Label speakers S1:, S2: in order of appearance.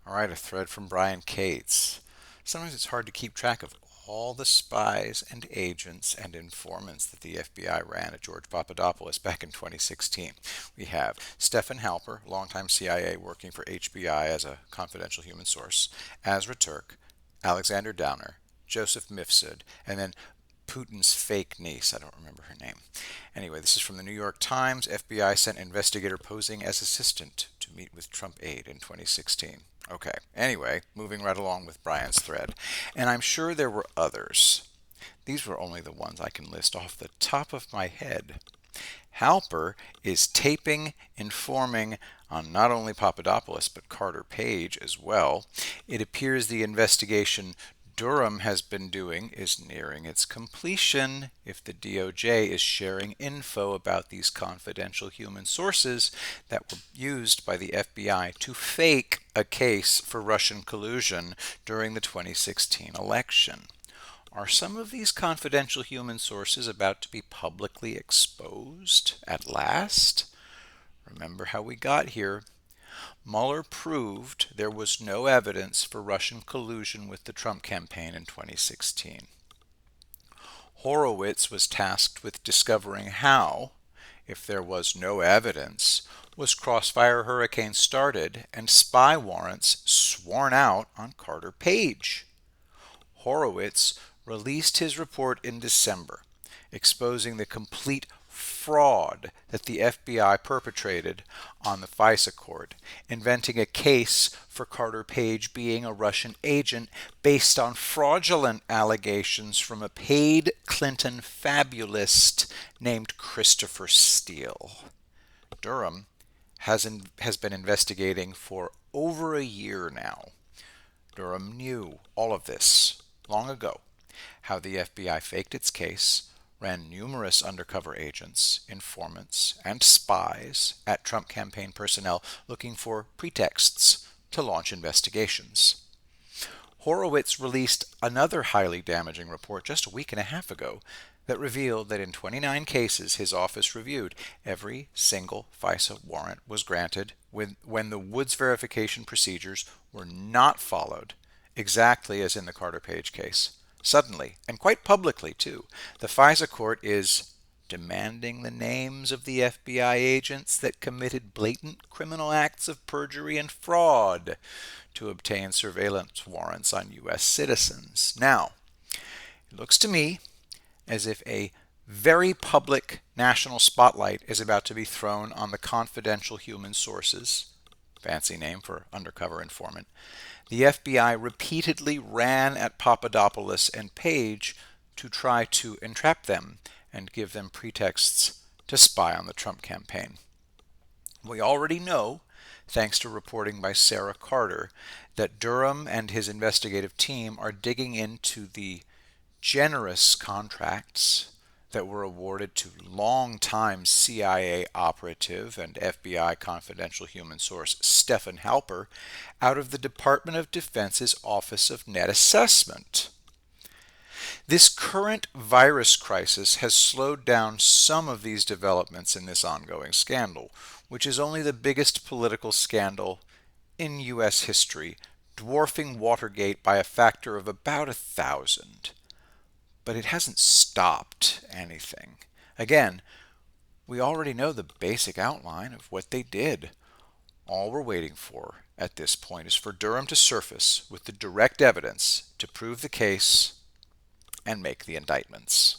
S1: All right, a thread from Brian Cates. Sometimes it's hard to keep track of all the spies and agents and informants that the FBI ran at George Papadopoulos back in 2016. We have Stephen Halper, longtime CIA working for HBI as a confidential human source, Azra Turk, Alexander Downer, Joseph Mifsud, and then Putin's fake niece. I don't remember her name. Anyway, this is from the New York Times. FBI sent investigator posing as assistant to meet with Trump aide in 2016. Okay, anyway, moving right along with Brian's thread. And I'm sure there were others. These were only the ones I can list off the top of my head. Halper is taping, informing on not only Papadopoulos but Carter Page as well. It appears the investigation Durham has been doing is nearing its completion if the DOJ is sharing info about these confidential human sources that were used by the FBI to fake a case for Russian collusion during the 2016 election. Are some of these confidential human sources about to be publicly exposed at last? Remember how we got here. Mueller proved there was no evidence for Russian collusion with the Trump campaign in 2016. Horowitz was tasked with discovering how, if there was no evidence, was Crossfire Hurricane started and spy warrants sworn out on Carter Page. Horowitz released his report in December, exposing the complete fraud that the FBI perpetrated on the FISA court, inventing a case for Carter Page being a Russian agent based on fraudulent allegations from a paid Clinton fabulist named Christopher Steele. Durham has been investigating for over a year now. Durham knew all of this long ago, how the FBI faked its case, ran numerous undercover agents, informants, and spies at Trump campaign personnel looking for pretexts to launch investigations. Horowitz released another highly damaging report just a week and a half ago that revealed that in 29 cases his office reviewed, every single FISA warrant was granted when the Woods verification procedures were not followed, exactly as in the Carter Page case. Suddenly, and quite publicly too, the FISA court is demanding the names of the FBI agents that committed blatant criminal acts of perjury and fraud to obtain surveillance warrants on U.S. citizens. Now, it looks to me as if a very public national spotlight is about to be thrown on the confidential human sources, fancy name for undercover informant, the FBI repeatedly ran at Papadopoulos and Page to try to entrap them and give them pretexts to spy on the Trump campaign. We already know, thanks to reporting by Sarah Carter, that Durham and his investigative team are digging into the generous contracts that were awarded to longtime CIA operative and FBI confidential human source Stephen Halper out of the Department of Defense's Office of Net Assessment. This current virus crisis has slowed down some of these developments in this ongoing scandal, which is only the biggest political scandal in U.S. history, dwarfing Watergate by a factor of about 1,000. But it hasn't stopped anything. Again, we already know the basic outline of what they did. All we're waiting for at this point is for Durham to surface with the direct evidence to prove the case and make the indictments.